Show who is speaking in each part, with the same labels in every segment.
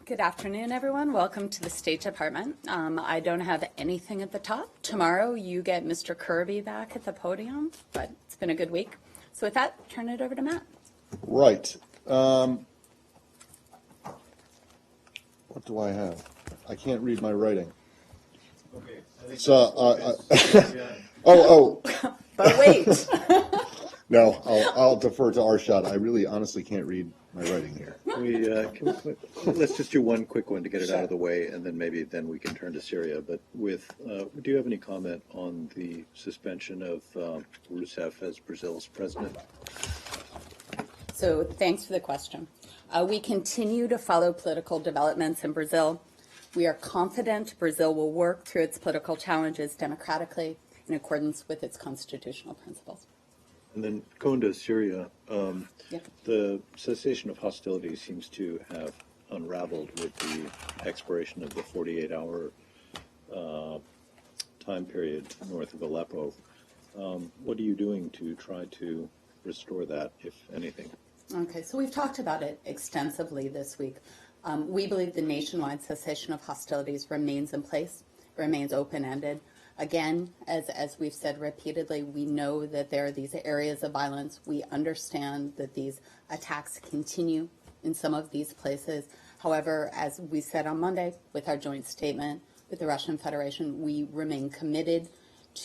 Speaker 1: Good afternoon, everyone. Welcome to the State Department. I don't have anything at the top. Tomorrow you get Mr. Kirby back at the podium, but it's been a good week. So with that, turn it over to Matt.
Speaker 2: Right. What do I have? I can't read my writing.
Speaker 3: Okay.
Speaker 1: But wait.
Speaker 2: No, I'll defer to Arshad. I really honestly can't read my writing here.
Speaker 3: Let's just do one quick one to get it out of the way, and then we can turn to Syria. But do you have any comment on the suspension of Rousseff as Brazil's president?
Speaker 1: So thanks for the question. We continue to follow political developments in Brazil. We are confident Brazil will work through its political challenges democratically in accordance with its constitutional principles.
Speaker 3: And then going to Syria, the cessation of hostilities seems to have unraveled with the expiration of the 48-hour time period north of Aleppo. What are you doing to try to restore that, if anything?
Speaker 1: Okay, so we've talked about it extensively this week. We believe the nationwide cessation of hostilities remains in place, remains open-ended. Again, as we've said repeatedly, we know that there are these areas of violence. We understand that these attacks continue in some of these places. However, as we said on Monday with our joint statement with the Russian Federation, we remain committed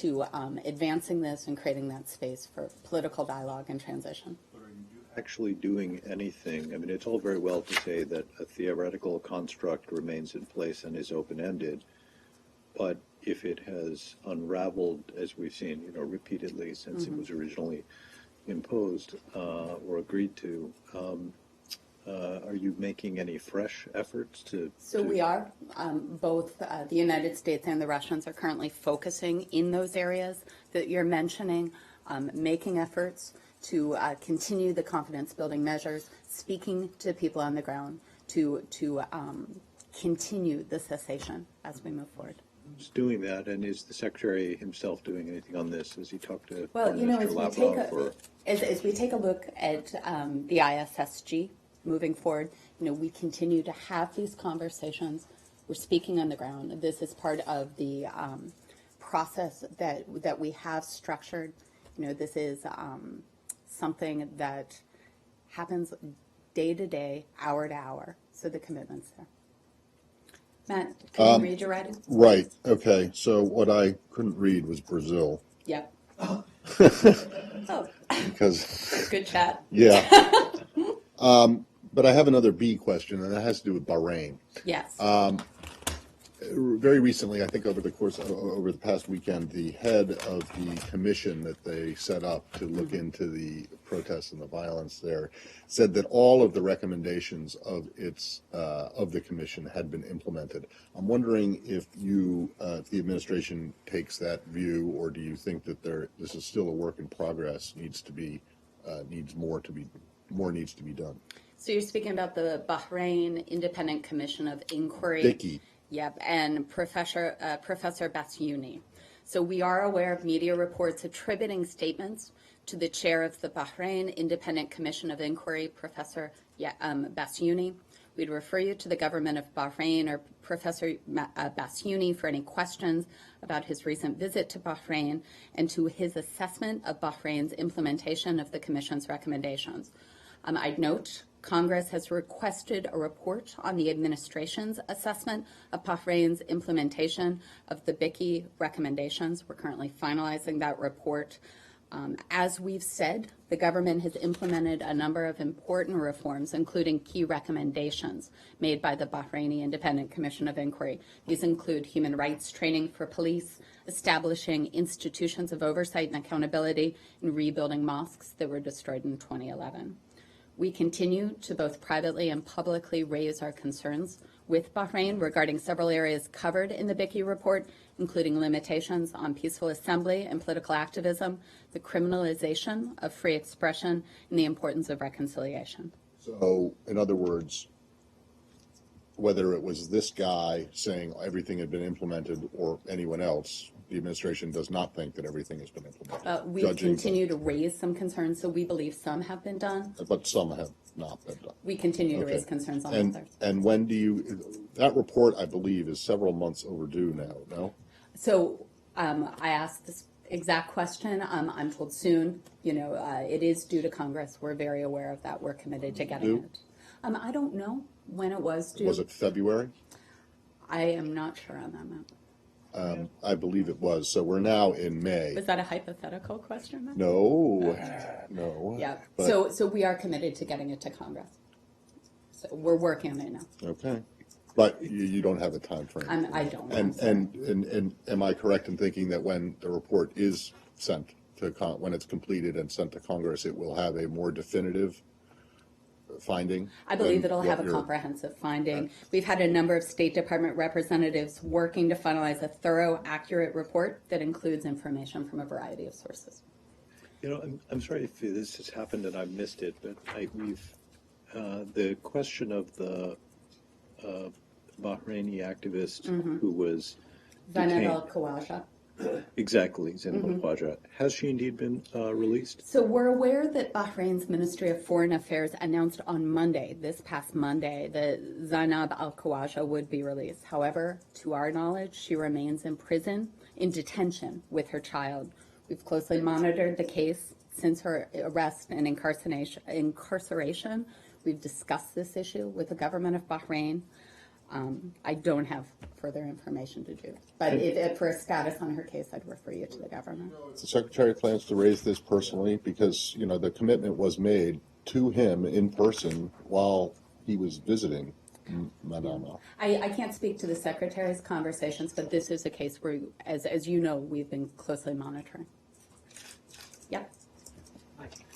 Speaker 1: to advancing this and creating that space for political dialogue and transition.
Speaker 3: Are you actually doing anything? I mean, it's all very well to say that a theoretical construct remains in place and is open-ended, but if it has unraveled, as we've seen, repeatedly since it was originally imposed or agreed to, are you making any fresh efforts to?
Speaker 1: So we are. Both the United States and the Russians are currently focusing in those areas that you're mentioning, making efforts to continue the confidence-building measures, speaking to people on the ground to continue the cessation as we move forward.
Speaker 3: Who's doing that, and is the Secretary himself doing anything on this? Has he talked to
Speaker 1: Mr.
Speaker 3: Lavrov?
Speaker 1: As we take a look at the ISSG moving forward, we continue to have these conversations. We're speaking on the ground. This is part of the process that we have structured. This is something that happens day to day, hour to hour. So the commitment's there. Matt, can you read your writing?
Speaker 2: Right. Okay. So what I couldn't read was Brazil.
Speaker 1: Yep.
Speaker 2: Because
Speaker 1: good chat.
Speaker 2: Yeah. But I have another B question, and that has to do with Bahrain.
Speaker 1: Yes.
Speaker 2: Very recently, I think over the past weekend, the head of the commission that they set up to look into the protests and the violence there said that all of the recommendations of the commission had been implemented. I'm wondering if the administration takes that view, or do you think that this is still a work in progress, more needs to be done?
Speaker 1: So you're speaking about the Bahrain Independent Commission of Inquiry.
Speaker 2: BICI.
Speaker 1: Yep, and Professor Bassiouni. So we are aware of media reports attributing statements to the chair of the Bahrain Independent Commission of Inquiry, Professor Bassiouni. We'd refer you to the government of Bahrain or Professor Bassiouni for any questions about his recent visit to Bahrain and to his assessment of Bahrain's implementation of the Commission's recommendations. I'd note Congress has requested a report on the administration's assessment of Bahrain's implementation of the BICI recommendations. We're currently finalizing that report. As we've said, the government has implemented a number of important reforms, including key recommendations made by the Bahraini Independent Commission of Inquiry. These include human rights training for police, establishing institutions of oversight and accountability, and rebuilding mosques that were destroyed in 2011. We continue to both privately and publicly raise our concerns with Bahrain regarding several areas covered in the BICI report, including limitations on peaceful assembly and political activism, the criminalization of free expression, and the importance of reconciliation.
Speaker 2: So, in other words, whether it was this guy saying everything had been implemented or anyone else, the administration does not think that everything has been implemented.
Speaker 1: We continue to raise some concerns, so we believe some have been done.
Speaker 2: But some have. not been done.
Speaker 1: We continue to
Speaker 2: Okay.
Speaker 1: raise concerns on
Speaker 2: And,
Speaker 1: others.
Speaker 2: and when do you, that report, I believe, is several months overdue now, no?
Speaker 1: So I asked this exact question. I'm told soon. It is due to Congress. We're very aware of that. We're committed to getting
Speaker 2: Due?
Speaker 1: it. I don't know when it was due.
Speaker 2: Was it February?
Speaker 1: I am not sure on that, Matt.
Speaker 2: I believe it was. So we're now in May.
Speaker 1: Was that a hypothetical question, Matt?
Speaker 2: No, no.
Speaker 1: Yeah.
Speaker 2: But-
Speaker 1: So we are committed to getting it to Congress. So we're working on it now.
Speaker 2: Okay. But you don't have a time frame.
Speaker 1: I don't.
Speaker 2: And am I correct in thinking that when the report is sent to, when it's completed and sent to Congress, it will have a more definitive finding?
Speaker 1: I believe
Speaker 2: than
Speaker 1: it'll
Speaker 2: what
Speaker 1: have a
Speaker 2: you're-
Speaker 1: comprehensive finding. We've had a number of State Department representatives working to finalize a thorough, accurate report that includes information from a variety of sources.
Speaker 3: I'm sorry if this has happened and I've missed it, but the question of the Bahraini activist who was
Speaker 1: Zainab
Speaker 3: detained.
Speaker 1: al-Khawaja.
Speaker 3: Exactly, Zainab al-Khawaja. Has she indeed been released?
Speaker 1: So we're aware that Bahrain's Ministry of Foreign Affairs announced on Monday, this past Monday, that Zainab al-Khawaja would be released. However, to our knowledge, she remains in prison, in detention with her child. We've closely monitored the case since her arrest and incarceration. We've discussed this issue with the government of Bahrain. I don't have further information to do. But for a status on her case, I'd refer you to the government.
Speaker 2: The Secretary plans to raise this personally because, the commitment was made to him in person while he was visiting Manama.
Speaker 1: I can't speak to the Secretary's conversations, but this is a case where, as you know, we've been closely monitoring. Yep.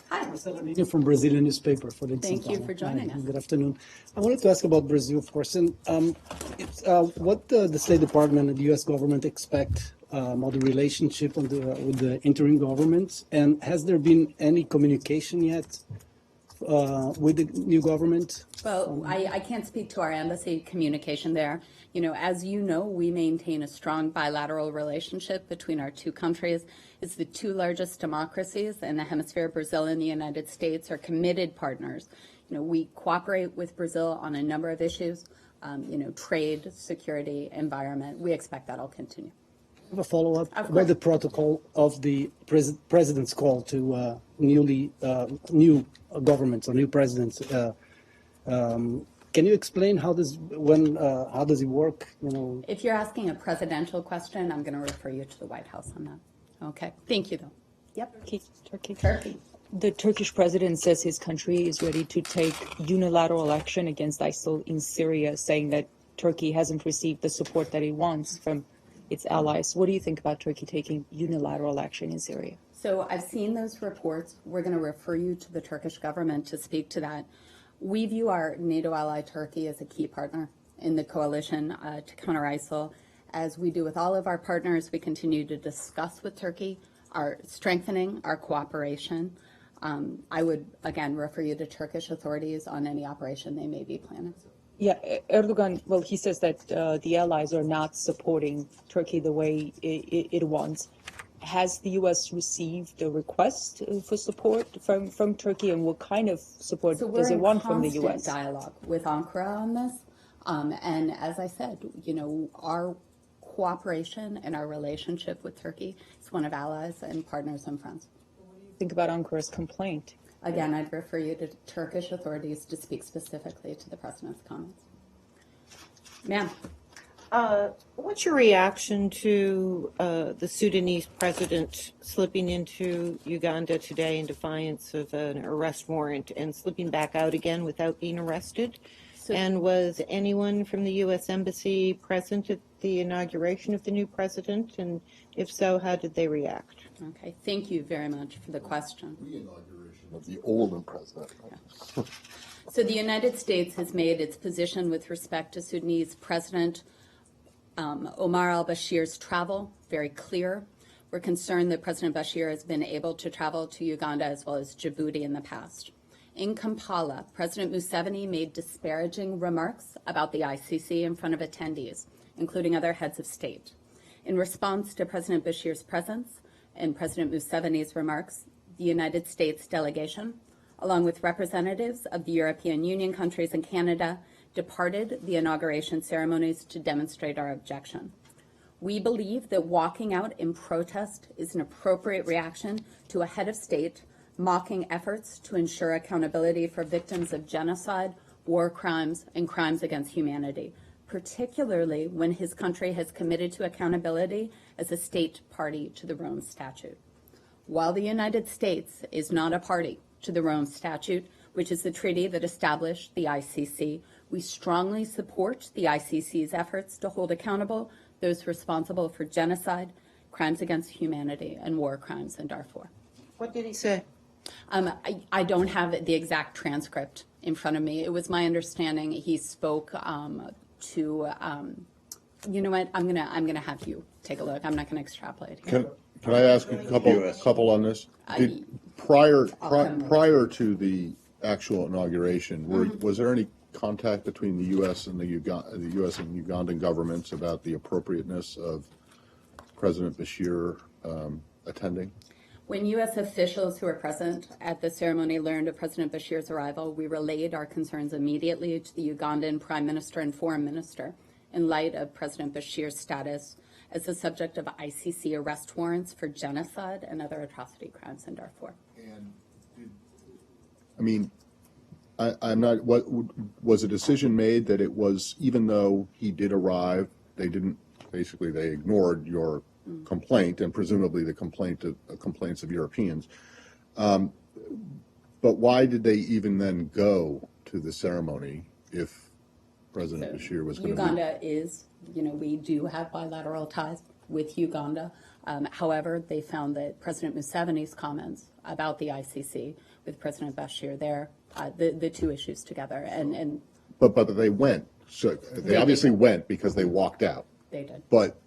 Speaker 1: Hi.
Speaker 4: Marcelo Nino from Brazilian newspaper for the
Speaker 1: Thank you for joining us.
Speaker 4: Good afternoon. I wanted to ask about Brazil, of course, and what the State Department and the U.S. government expect about the relationship with the interim government, and has there been any communication yet with the new government?
Speaker 1: Well, I can't speak to our embassy communication there. As you know, we maintain a strong bilateral relationship between our two countries. It's the two largest democracies in the hemisphere. Brazil and the United States are committed partners. We cooperate with Brazil on a number of issues, trade, security, environment. We expect that'll continue.
Speaker 4: I have a follow-up
Speaker 1: Of
Speaker 4: about
Speaker 1: course.
Speaker 4: the protocol of the president's call to new governments or new presidents. Can you explain how does it work?
Speaker 1: If you're asking a presidential question, I'm going to refer you to the White House on that. Okay. Thank you, though. Yep. Turkey.
Speaker 5: The Turkish president says his country is ready to take unilateral action against ISIL in Syria, saying that Turkey hasn't received the support that it wants from its allies. What do you think about Turkey taking unilateral action in Syria?
Speaker 1: So I've seen those reports. We're going to refer you to the Turkish government to speak to that. We view our NATO ally Turkey as a key partner in the coalition to counter ISIL. As we do with all of our partners, we continue to discuss with Turkey our strengthening our cooperation. I would, again, refer you to Turkish authorities on any operation they may be planning.
Speaker 5: Yeah, Erdogan, well, he says that the allies are not supporting Turkey the way it wants. Has the U.S. received a request for support from Turkey, and what kind of support
Speaker 1: So
Speaker 5: does
Speaker 1: we're
Speaker 5: it
Speaker 1: in
Speaker 5: want from the
Speaker 1: constant
Speaker 5: U.S.?
Speaker 1: dialogue with Ankara on this. And as I said, our cooperation and our relationship with Turkey is one of allies and partners and friends.
Speaker 5: Think about Ankara's complaint.
Speaker 1: Again, I'd refer you to Turkish authorities to speak specifically to the president's comments. Ma'am.
Speaker 6: What's your reaction to the Sudanese president slipping into Uganda today in defiance of an arrest warrant and slipping back out again without being arrested? And was anyone from the U.S. Embassy present at the inauguration of the new president? And if so, how did they react?
Speaker 1: Okay, thank you very much for the question.
Speaker 2: The inauguration of the old president.
Speaker 1: So the United States has made its position with respect to Sudanese President Omar al-Bashir's travel very clear. We're concerned that President Bashir has been able to travel to Uganda as well as Djibouti in the past. In Kampala, President Museveni made disparaging remarks about the ICC in front of attendees, including other heads of state. In response to President Bashir's presence and President Museveni's remarks, the United States delegation along with representatives of the European Union countries and Canada, departed the inauguration ceremonies to demonstrate our objection. We believe that walking out in protest is an appropriate reaction to a head of state mocking efforts to ensure accountability for victims of genocide, war crimes, and crimes against humanity, particularly when his country has committed to accountability as a state party to the Rome Statute. While the United States is not a party to the Rome Statute, which is the treaty that established the ICC, we strongly support the ICC's efforts to hold accountable those responsible for genocide, crimes against humanity, and war crimes in Darfur.
Speaker 6: What did he say?
Speaker 1: I don't have the exact transcript in front of me. It was my understanding he spoke to, you know what, I'm gonna have you take a look. I'm not gonna extrapolate here.
Speaker 2: Can I ask a couple on this? Prior to the actual inauguration, was there any contact between the U.S. and the U.S. and Ugandan governments about the appropriateness of President Bashir attending?
Speaker 1: When U.S. officials who were present at the ceremony learned of President Bashir's arrival, we relayed our concerns immediately to the Ugandan Prime Minister and Foreign Minister in light of President Bashir's status as the subject of ICC arrest warrants for genocide and other atrocity crimes in Darfur.
Speaker 2: I mean, I'm not. What was a decision made that it was, even though he did arrive, they didn't. Basically, they ignored your complaint and presumably the complaints of Europeans. But why did they even then go to the ceremony if President Bashir was going to be?
Speaker 1: Uganda is, we do have bilateral ties with Uganda. However, they found that President Museveni's comments about the ICC with President Bashir there, the two issues together.
Speaker 2: But they went. So they obviously went because they walked out.
Speaker 1: They did.
Speaker 2: But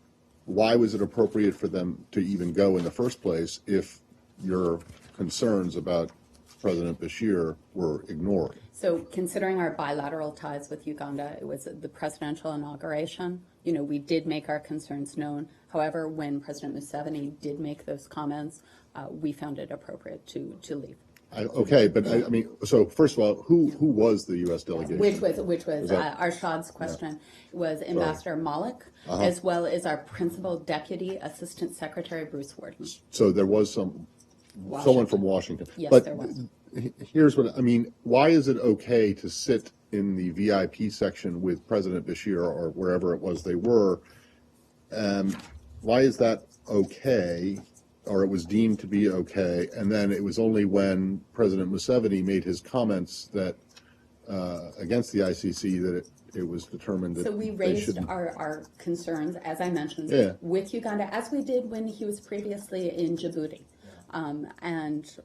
Speaker 2: why was it appropriate for them to even go in the first place if your concerns about President Bashir were ignored?
Speaker 1: So considering our bilateral ties with Uganda, it was the presidential inauguration. We did make our concerns known. However, when President Museveni did make those comments, we found it appropriate to leave.
Speaker 2: Okay, but I mean, so first of all, who was the U.S. delegation?
Speaker 1: Which was Arshad's question, was Ambassador Malik, as well as our Principal Deputy Assistant Secretary Bruce Warden.
Speaker 2: So there was someone from Washington.
Speaker 1: Yes,
Speaker 2: but
Speaker 1: there was.
Speaker 2: Here's what I mean. Why is it okay to sit in the VIP section with President Bashir or wherever it was they were? Why is that okay? Or it was deemed to be okay, and then it was only when President Museveni made his comments that against the ICC that it was determined that
Speaker 1: so we raised our concerns, as I mentioned, with Uganda, as we did when he was previously in Djibouti, and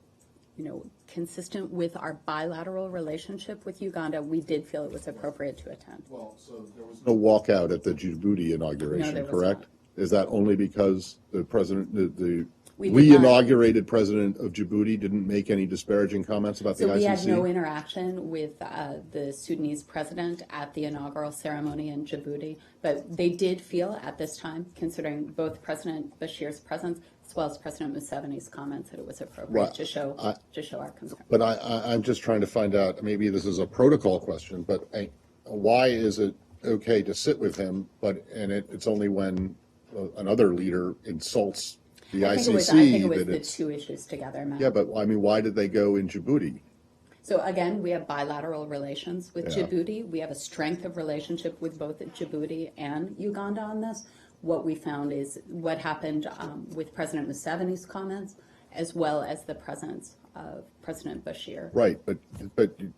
Speaker 1: consistent with our bilateral relationship with Uganda, we did feel it was appropriate to attend.
Speaker 2: Well, so there was no walkout at the Djibouti inauguration,
Speaker 1: No, there was
Speaker 2: correct?
Speaker 1: not.
Speaker 2: Is that only because the president, the
Speaker 1: We did not.
Speaker 2: re-inaugurated president of Djibouti didn't make any disparaging comments about the ICC?
Speaker 1: So we had no interaction with the Sudanese president at the inaugural ceremony in Djibouti, but they did feel at this time, considering both President Bashir's presence as well as President Museveni's comments, that it was appropriate to show our concern.
Speaker 2: But I'm just trying to find out, maybe this is a protocol question, but why is it okay to sit with him, and it's only when another leader insults the ICC?
Speaker 1: I think it was the two issues together, Matt.
Speaker 2: Yeah, but I mean, why did they go in Djibouti?
Speaker 1: So again, we have bilateral relations with Djibouti. We have a strength of relationship with both Djibouti and Uganda on this. What we found is what happened with President Museveni's comments, as well as the presence of President Bashir.
Speaker 2: Right, but do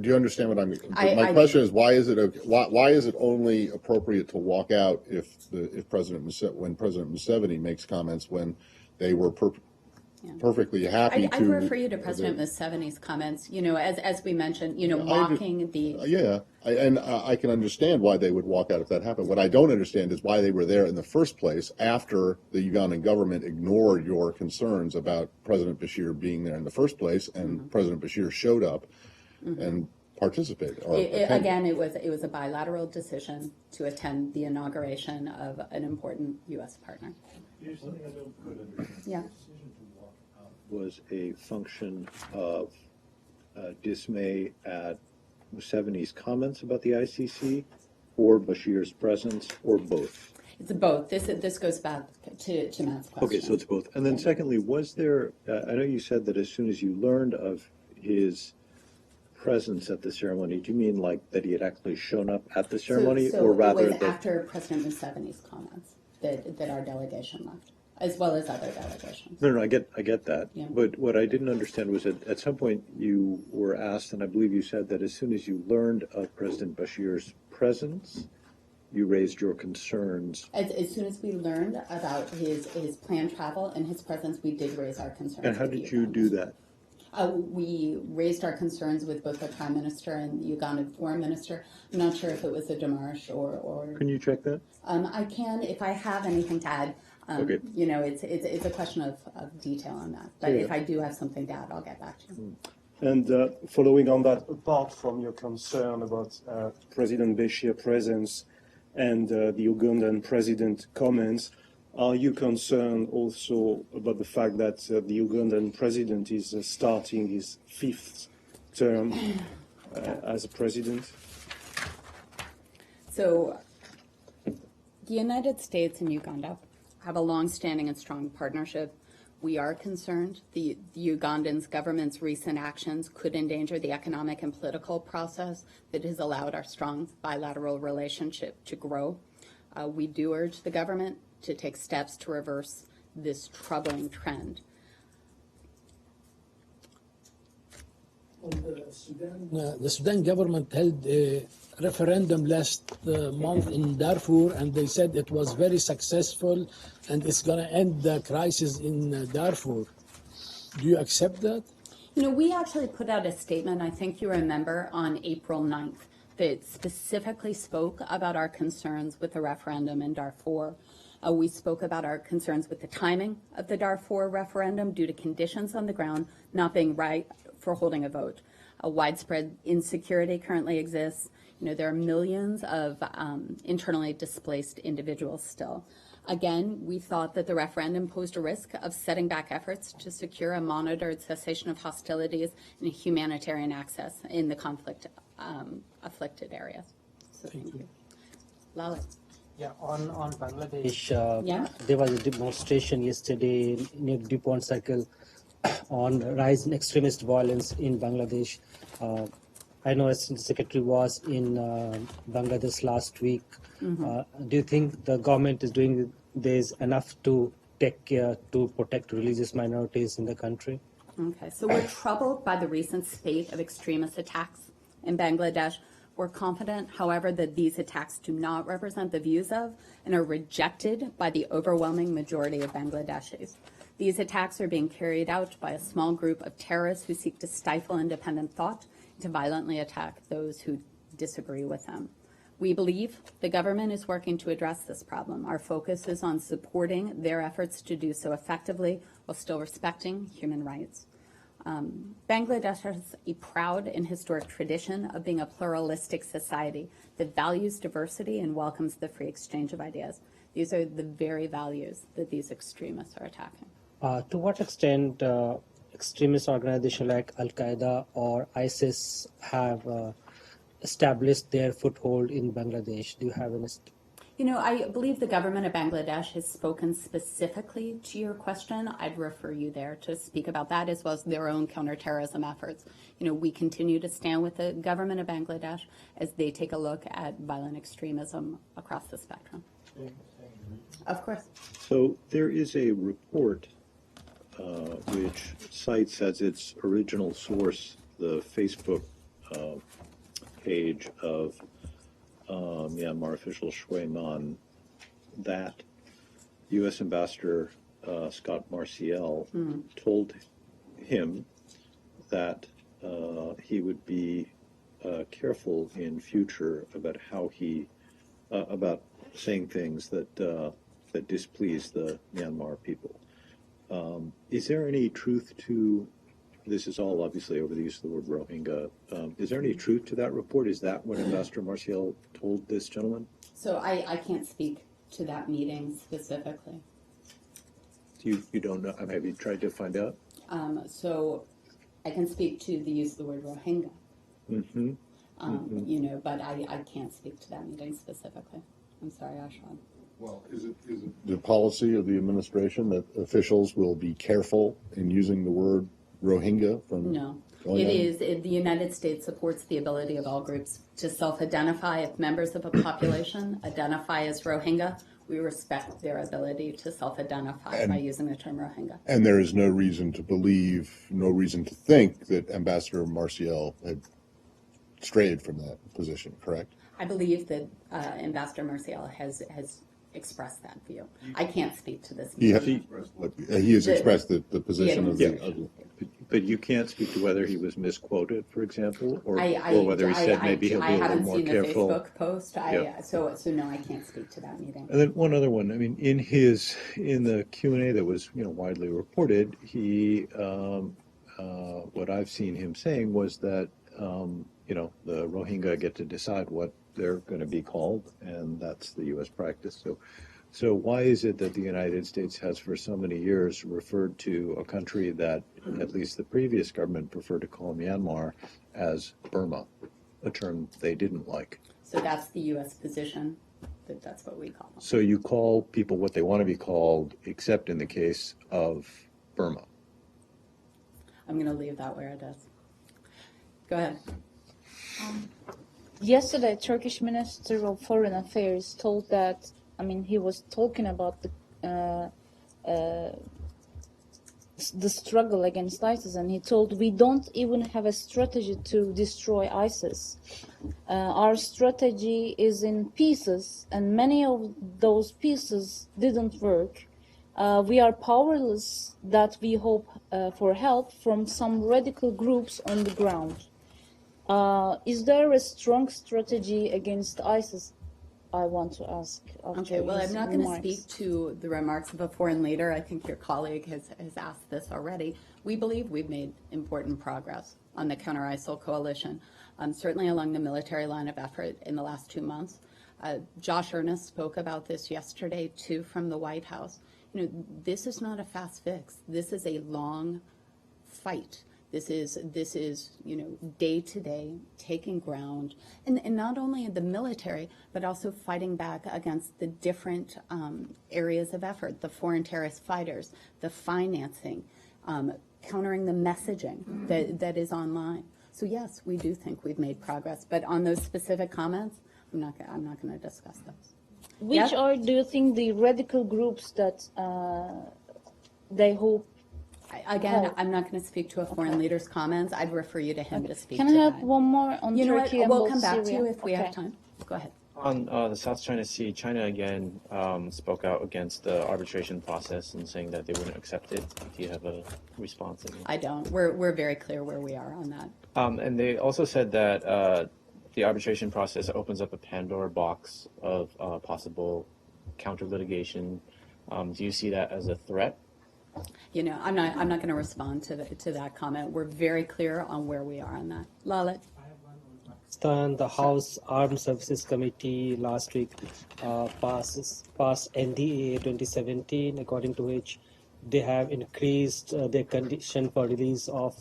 Speaker 2: you understand what I mean? My question is, why is it okay, why is it only appropriate to walk out when President Museveni makes comments when they were perfectly happy to?
Speaker 1: I refer you to President Museveni's comments. As we mentioned, mocking the.
Speaker 2: Yeah, I can understand why they would walk out if that happened. What I don't understand is why they were there in the first place after the Ugandan government ignored your concerns about President Bashir being there in the first place, and President Bashir showed up and participated.
Speaker 1: Again, it was a bilateral decision to attend the inauguration of an important U.S. partner.
Speaker 7: Here's something I don't quite understand.
Speaker 1: Yeah.
Speaker 7: The decision to walk out
Speaker 3: was a function of dismay at Museveni's comments about the ICC, or Bashir's presence, or both?
Speaker 1: It's both. This goes back to Matt's question.
Speaker 3: Okay, so it's both. And then secondly, was there, I know you said that as soon as you learned of his presence at the ceremony, do you mean like that he had actually shown up at the ceremony,
Speaker 1: So
Speaker 3: or rather
Speaker 1: it was
Speaker 3: that?
Speaker 1: after President Museveni's comments that our delegation left, as well as other delegations.
Speaker 3: No, I get that.
Speaker 1: Yeah.
Speaker 3: But what I didn't understand was that at some point you were asked, and I believe you said that as soon as you learned of President Bashir's presence, you raised your concerns.
Speaker 1: As soon as we learned about his planned travel and his presence, we did raise our concerns.
Speaker 3: And how
Speaker 1: with the
Speaker 3: did you do
Speaker 1: Ugandans.
Speaker 3: that?
Speaker 1: We raised our concerns with both the Prime Minister and the Ugandan Foreign Minister. I'm not sure if it was a demarche or
Speaker 3: Can you check that?
Speaker 1: I can, if I have anything to add.
Speaker 3: Okay.
Speaker 1: You know, it's a question of detail on that. But
Speaker 3: Yeah.
Speaker 1: if I do have something to add, I'll get back to you.
Speaker 7: And following on that, apart from your concern about President Bashir's presence and the Ugandan president comments, are you concerned also about the fact that the Ugandan president is starting his 5th term as a president?
Speaker 1: So the United States and Uganda have a long-standing and strong partnership. We are concerned the Ugandan government's recent actions could endanger the economic and political process that has allowed our strong bilateral relationship to grow. We do urge the government to take steps to reverse this troubling trend.
Speaker 8: The Sudan government held a referendum last month in Darfur, and they said it was very successful and it's going to end the crisis in Darfur. Do you accept that?
Speaker 1: You know, we actually put out a statement, I think you remember, on April 9th that specifically spoke about our concerns with the referendum in Darfur. We spoke about our concerns with the timing of the Darfur referendum due to conditions on the ground not being right for holding a vote. A widespread insecurity currently exists. You know, there are millions of internally displaced individuals still. Again, we thought that the referendum posed a risk of setting back efforts to secure a monitored cessation of hostilities and humanitarian access in the conflict afflicted areas. So thank you. Lalit.
Speaker 9: Yeah, on Bangladesh,
Speaker 1: Yeah.
Speaker 9: there was a demonstration yesterday near DuPont Circle on rise in extremist violence in Bangladesh. I know Assistant Secretary was in Bangladesh last week. Do you think the government is doing this enough to take care to protect religious minorities in the country?
Speaker 1: Okay, so we're troubled by the recent spate of extremist attacks in Bangladesh. We're confident, however, that these attacks do not represent the views of and are rejected by the overwhelming majority of Bangladeshis. These attacks are being carried out by a small group of terrorists who seek to stifle independent thought and to violently attack those who disagree with them. We believe the government is working to address this problem. Our focus is on supporting their efforts to do so effectively while still respecting human rights. Bangladesh has a proud and historic tradition of being a pluralistic society that values diversity and welcomes the free exchange of ideas. These are the very values that these extremists are attacking.
Speaker 9: To what extent extremist organizations like Al-Qaeda or ISIS have established their foothold in Bangladesh? Do you have any?
Speaker 1: You know, I believe the government of Bangladesh has spoken specifically to your question. I'd refer you there to speak about that, as well as their own counterterrorism efforts. You know, we continue to stand with the government of Bangladesh as they take a look at violent extremism across the spectrum. Of course.
Speaker 3: So there is a report which cites as its original source the Facebook page of Myanmar official Shui Man, that U.S. Ambassador Scott Marciel told him that he would be careful in future about how he about saying things that that displease the Myanmar people. Is there any truth to this? Is all obviously over the use of the word Rohingya. Is there any truth to that report? Is that what Ambassador Marciel told this gentleman?
Speaker 1: So I can't speak to that meeting specifically.
Speaker 3: You don't know? Have you tried to find out?
Speaker 1: So I can speak to the use of the word Rohingya.
Speaker 3: Mm-hmm.
Speaker 1: You know, but I can't speak to that meeting specifically. I'm sorry, Ashwin.
Speaker 2: Well, is it the policy of the administration that officials will be careful in using the word Rohingya from?
Speaker 1: No.
Speaker 2: going
Speaker 1: It
Speaker 2: on?
Speaker 1: is, the United States supports the ability of all groups to self-identify. If members of a population identify as Rohingya, we respect their ability to self-identify by using the term Rohingya.
Speaker 2: And there is no reason to believe, no reason to think that Ambassador Marcial had strayed from that position, correct?
Speaker 1: I believe that Ambassador Marcial has expressed that view. I can't speak to this.
Speaker 2: He
Speaker 1: meeting.
Speaker 2: has expressed the position of the.
Speaker 1: administration.
Speaker 3: But you can't speak to whether he was misquoted, for example, or
Speaker 1: I
Speaker 3: whether he said maybe he'll be a little
Speaker 1: haven't
Speaker 3: more
Speaker 1: seen
Speaker 3: careful.
Speaker 1: the Facebook post.
Speaker 3: Yeah.
Speaker 1: So no, I can't speak to that meeting.
Speaker 3: And then one other one. I mean, in the Q&A that was widely reported, he what I've seen him saying was that the Rohingya get to decide what they're going to be called, and that's the U.S. practice. So why is it that the United States has for so many years referred to a country that at least the previous government preferred to call Myanmar as Burma, a term they didn't like?
Speaker 1: So that's the U.S. position. That's what we call them.
Speaker 3: So you call people what they want to be called, except in the case of Burma.
Speaker 1: I'm going to leave that where it is. Go ahead.
Speaker 10: Yesterday, Turkish Minister of Foreign Affairs told that, he was talking about the struggle against ISIS, and he told we don't even have a strategy to destroy ISIS. Our strategy is in pieces, and many of those pieces didn't work. We are powerless that we hope for help from some radical groups on the ground. Is there a strong strategy against ISIS? I want to ask.
Speaker 1: Okay, well, I'm not going to speak to the remarks of a foreign leader. I think your colleague has asked this already. We believe we've made important progress on the counter-ISIL coalition, certainly along the military line of effort in the last 2 months. Josh Earnest spoke about this yesterday, too, from the White House. This is not a fast fix. This is a long fight. This is day to day, taking ground, and not only in the military, but also fighting back against the different areas of effort, the foreign terrorist fighters, the financing, countering the messaging that is online. So yes, we do think we've made progress, but on those specific comments, I'm not going to discuss those.
Speaker 10: Which
Speaker 1: Yeah?
Speaker 10: do you think, the radical groups that they hope?
Speaker 1: Again, I'm not going to speak to a foreign leader's comments. I'd refer you to him to speak
Speaker 10: Can
Speaker 1: to
Speaker 10: I have
Speaker 1: that.
Speaker 10: one more on
Speaker 1: You know what?
Speaker 10: Turkey and
Speaker 1: We'll
Speaker 10: both
Speaker 1: come back to
Speaker 10: Syria?
Speaker 1: you if we have
Speaker 10: Okay.
Speaker 1: time. Go ahead.
Speaker 11: On the South China Sea, China again spoke out against the arbitration process and saying that they wouldn't accept it. Do you have a response?
Speaker 1: I don't. We're very clear where we are on that.
Speaker 11: And they also said that the arbitration process opens up a Pandora box of possible counter litigation. Do you see that as a threat?
Speaker 1: I'm not going to respond to that comment. We're very clear on where we are on that. Lalit.
Speaker 9: Pakistan, the House Armed Services Committee last week passed NDAA 2017, according to which they have increased their condition for release of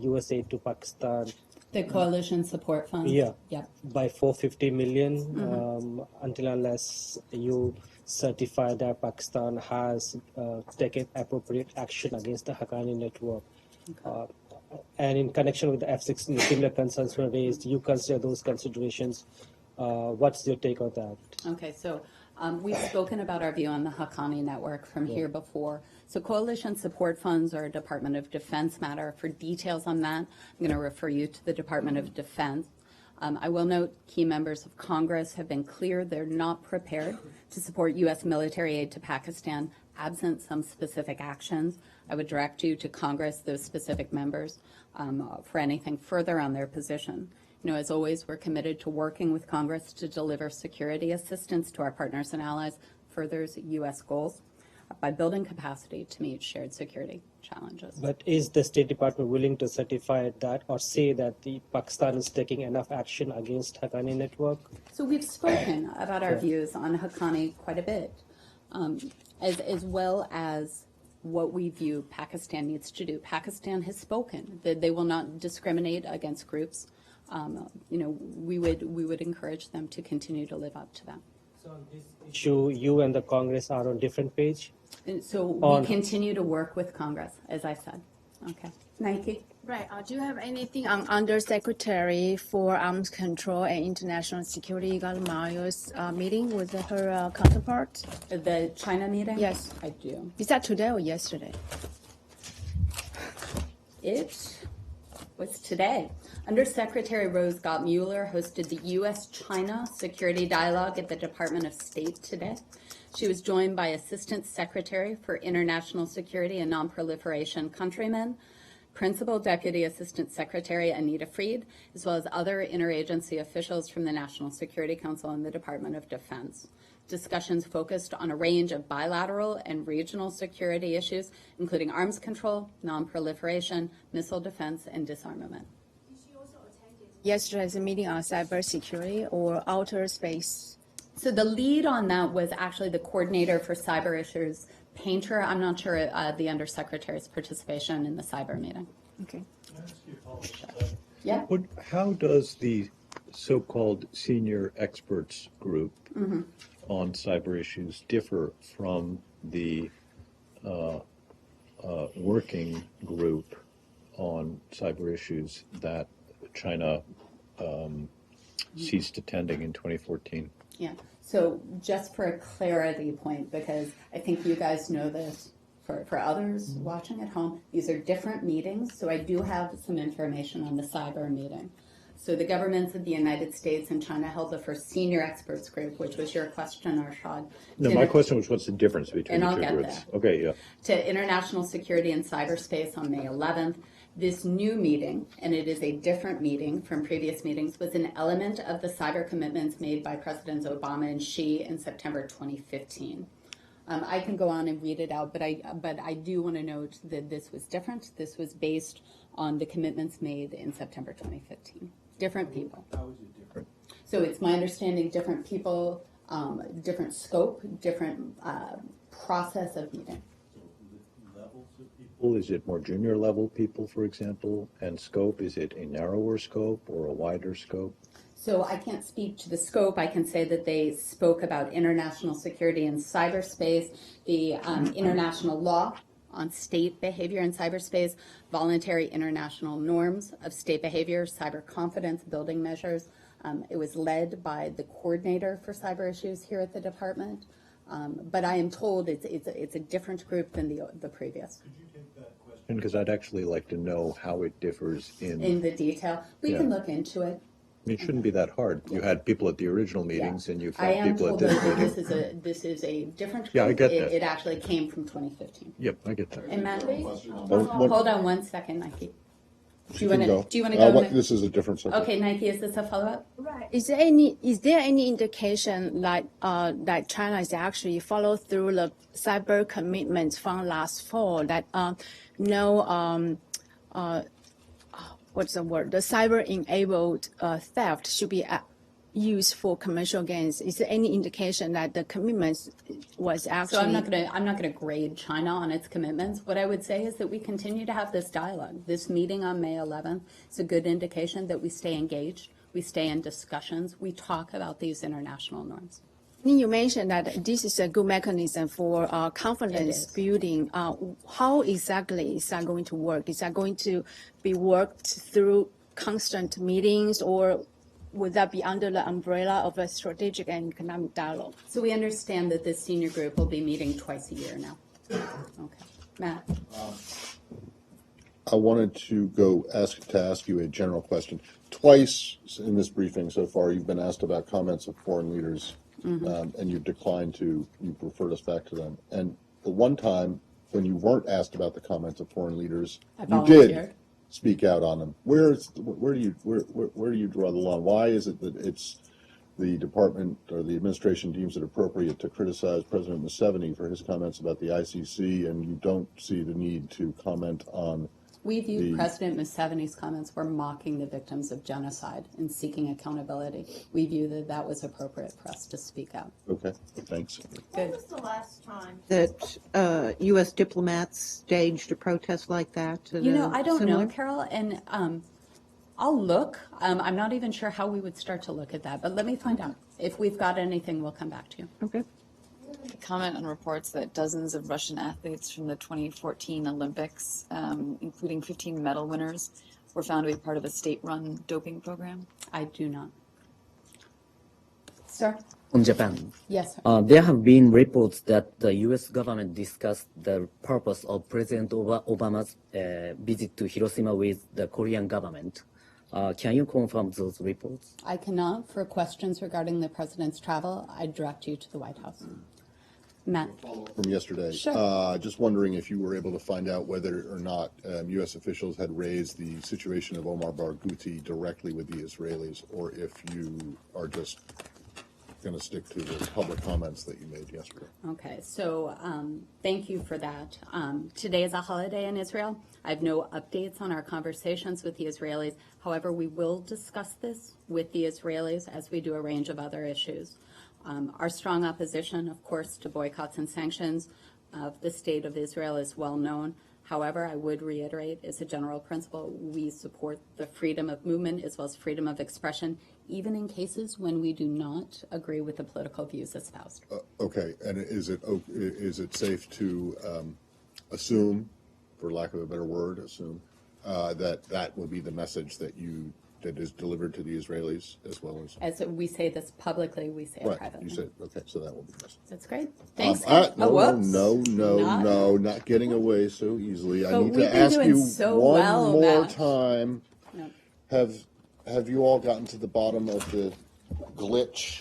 Speaker 9: US aid to Pakistan.
Speaker 1: The coalition support funds.
Speaker 9: Yeah.
Speaker 1: Yep.
Speaker 9: By 450 million until unless you certify that Pakistan has taken appropriate action against the Haqqani network. And in connection with the F-16, similar concerns were raised. You consider those considerations. What's your take on that?
Speaker 1: Okay, so we've spoken about our view on the Haqqani network from here before. So coalition support funds are a Department of Defense matter. For details on that, I'm going to refer you to the Department of Defense. I will note key members of Congress have been clear they're not prepared to support U.S. military aid to Pakistan absent some specific actions. I would direct you to Congress, those specific members, for anything further on their position. As always, we're committed to working with Congress to deliver security assistance to our partners and allies, furthers U.S. goals by building capacity to meet shared security challenges.
Speaker 9: But is the State Department willing to certify that or say that the Pakistan is taking enough action against Haqqani network?
Speaker 1: So we've spoken about our views on Haqqani quite a bit, as well as what we view Pakistan needs to do. Pakistan has spoken that they will not discriminate against groups. We would encourage them to continue to live up to that.
Speaker 9: So on this issue, you and the Congress are on different page?
Speaker 1: And so
Speaker 9: On-
Speaker 1: we continue to work with Congress, as I said. Okay. Nike?
Speaker 12: Right. Do you have anything on Undersecretary for Arms Control and International Security, Gal Mayo's meeting with her counterpart?
Speaker 1: The China meeting?
Speaker 12: Yes.
Speaker 1: I do.
Speaker 12: Is that today or yesterday?
Speaker 1: It was today. Undersecretary Rose Gott-Mueller hosted the U.S.-China Security Dialogue at the Department of State today. She was joined by Assistant Secretary for International Security and Nonproliferation Countrymen, Principal Deputy Assistant Secretary Anita Freed, as well as other interagency officials from the National Security Council and the Department of Defense. Discussions focused on a range of bilateral and regional security issues, including arms control, nonproliferation, missile defense, and disarmament.
Speaker 12: Yesterday's meeting on cybersecurity or outer space.
Speaker 1: So the lead on that was actually the coordinator for cyber issues, Painter. I'm not sure the Undersecretary's participation in the cyber meeting.
Speaker 12: Okay.
Speaker 1: Yeah.
Speaker 3: How does the so-called senior experts group on cyber issues differ from the working group on cyber issues that China ceased attending in 2014?
Speaker 1: Yeah. So just for a clarity point, because I think you guys know this, for others watching at home, these are different meetings. So I do have some information on the cyber meeting. So the governments of the United States and China held the first senior experts group, which was your question, Arshad.
Speaker 3: No, my question was, what's the difference between
Speaker 1: And
Speaker 3: the
Speaker 1: I'll
Speaker 3: two
Speaker 1: get
Speaker 3: groups?
Speaker 1: there.
Speaker 3: Okay, yeah.
Speaker 1: To international security and cyberspace on May 11th. This new meeting, and it is a different meeting from previous meetings, was an element of the cyber commitments made by Presidents Obama and Xi in September 2015. I can go on and read it out, but I do want to note that this was different. This was based on the commitments made in September 2015. Different people.
Speaker 3: How is it different?
Speaker 1: So it's my understanding different people, different scope, different process of meeting.
Speaker 3: Is it more junior level people, for example? And scope, is it a narrower scope or a wider scope?
Speaker 1: So I can't speak to the scope. I can say that they spoke about international security and cyberspace, the international law on state behavior in cyberspace, voluntary international norms of state behavior, cyber confidence building measures. It was led by the coordinator for cyber issues here at the department. But I am told it's a different group than the previous.
Speaker 3: Could you take that question? Because I'd actually like to know how it differs
Speaker 1: In the detail. We can look into it.
Speaker 3: It shouldn't be that hard. You had people at the original meetings and you've
Speaker 1: I
Speaker 3: had
Speaker 1: am
Speaker 3: people
Speaker 1: told
Speaker 3: at
Speaker 1: that
Speaker 3: this meeting.
Speaker 1: this is a different group.
Speaker 3: Yeah, I get that.
Speaker 1: It actually came from 2015.
Speaker 3: Yep, I get that.
Speaker 1: And Matt,
Speaker 2: One-
Speaker 1: hold on one second, Nike.
Speaker 2: You can go.
Speaker 1: Do you want to go?
Speaker 2: This is a different subject.
Speaker 1: Okay, Nike, is this a follow-up?
Speaker 12: Right. Is there any indication that China is actually follow through the cyber commitments from last fall that what's the word? The cyber-enabled theft should be used for commercial gains. Is there any indication that the commitments was actually?
Speaker 1: So I'm not gonna grade China on its commitments. What I would say is that we continue to have this dialogue. This meeting on May 11th is a good indication that we stay engaged, we stay in discussions, we talk about these international norms.
Speaker 12: You mentioned that this is a good mechanism for confidence building. How exactly is that going to work? Is that going to be worked through constant meetings, or would that be under the umbrella of a strategic and economic dialogue?
Speaker 1: So we understand that this senior group will be meeting twice a year now. Okay, Matt.
Speaker 2: I wanted to ask you a general question. Twice in this briefing so far, you've been asked about comments of foreign leaders, and you've declined to. You've referred us back to them. And the one time when you weren't asked about the comments of foreign leaders, you did speak out on them. Where do you draw the line? Why is it that it's the department or the administration deems it appropriate to criticize President Museveni for his comments about the ICC, and you don't see the need to comment on
Speaker 1: We view
Speaker 2: the-
Speaker 1: President Museveni's comments were mocking the victims of genocide and seeking accountability. We view that that was appropriate for us to speak out.
Speaker 2: Okay, thanks.
Speaker 6: When was the last time that U.S. diplomats staged a protest like that?
Speaker 1: You know, I don't
Speaker 6: Similar?
Speaker 1: know, Carol, and I'll look. I'm not even sure how we would start to look at that, but let me find out. If we've got anything, we'll come back to you.
Speaker 6: Okay.
Speaker 13: Comment on reports that dozens of Russian athletes from the 2014 Olympics, including 15 medal winners, were found to be part of a state-run doping program?
Speaker 1: I do not. Sir?
Speaker 14: On Japan,
Speaker 1: Yes, sir.
Speaker 14: there have been reports that the U.S. government discussed the purpose of President Obama's visit to Hiroshima with the Korean government. Can you confirm those reports?
Speaker 1: I cannot. For questions regarding the president's travel, I direct you to the White House. Matt?
Speaker 2: From yesterday.
Speaker 1: Sure.
Speaker 2: Just wondering if you were able to find out whether or not U.S. officials had raised the situation of Omar Barghouti directly with the Israelis, or if you are just going to stick to the public comments that you made yesterday.
Speaker 1: Okay, so thank you for that. Today is a holiday in Israel. I have no updates on our conversations with the Israelis. However, we will discuss this with the Israelis as we do a range of other issues. Our strong opposition, of course, to boycotts and sanctions of the state of Israel is well known. However, I would reiterate, as a general principle, we support the freedom of movement as well as freedom of expression, even in cases when we do not agree with the political views espoused.
Speaker 2: Okay, and is it safe to assume, for lack of a better word, that would be the message that is delivered to the Israelis as well as?
Speaker 1: As we say this publicly, we say it
Speaker 2: Right,
Speaker 1: privately.
Speaker 2: you said, okay, so that will be the message.
Speaker 1: That's great. Thanks.
Speaker 2: No, not getting away so easily. I
Speaker 1: But
Speaker 2: need
Speaker 1: we've
Speaker 2: to
Speaker 1: been
Speaker 2: ask
Speaker 1: doing
Speaker 2: you
Speaker 1: so
Speaker 2: one
Speaker 1: well,
Speaker 2: more
Speaker 1: Matt.
Speaker 2: time.
Speaker 1: No.
Speaker 2: Have you all gotten to the bottom of the glitch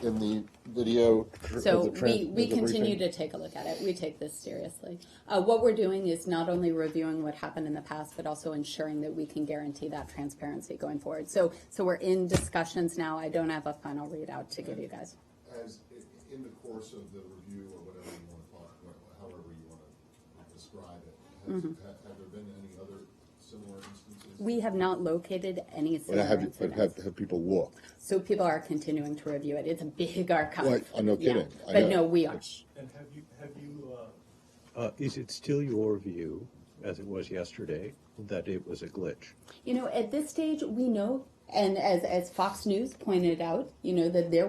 Speaker 2: in the video?
Speaker 1: So we continue to take a look at it. We take this seriously. What we're doing is not only reviewing what happened in the past, but also ensuring that we can guarantee that transparency going forward. So we're in discussions now. I don't have a final readout to give you guys.
Speaker 2: As in the course of the review or whatever you want to talk, however you want to describe it, have there been any other similar instances?
Speaker 1: We have not located any similar incidents.
Speaker 2: Have people looked?
Speaker 1: So people are continuing to review it. It's a big archive.
Speaker 2: Right, I'm no kidding. I
Speaker 1: But
Speaker 2: know.
Speaker 1: no, we are.
Speaker 3: And is it still your view, as it was yesterday, that it was a glitch?
Speaker 1: You know, at this stage, we know, and as Fox News pointed out, you know, that there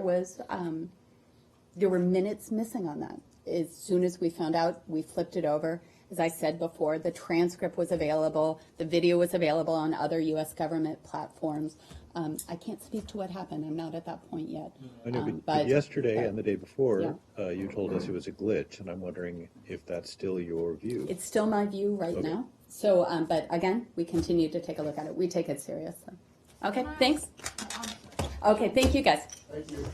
Speaker 1: were minutes missing on that. As soon as we found out, we flipped it over. As I said before, the transcript was available. The video was available on other U.S. government platforms. I can't speak to what happened. I'm not at that point yet.
Speaker 3: I know, but yesterday and the day before, you told us it was a glitch, and I'm wondering if that's still your view.
Speaker 1: It's still my view right now. So, but again, we continue to take a look at it. We take it seriously. Okay, thanks. Okay, thank you, guys.
Speaker 2: Thank you.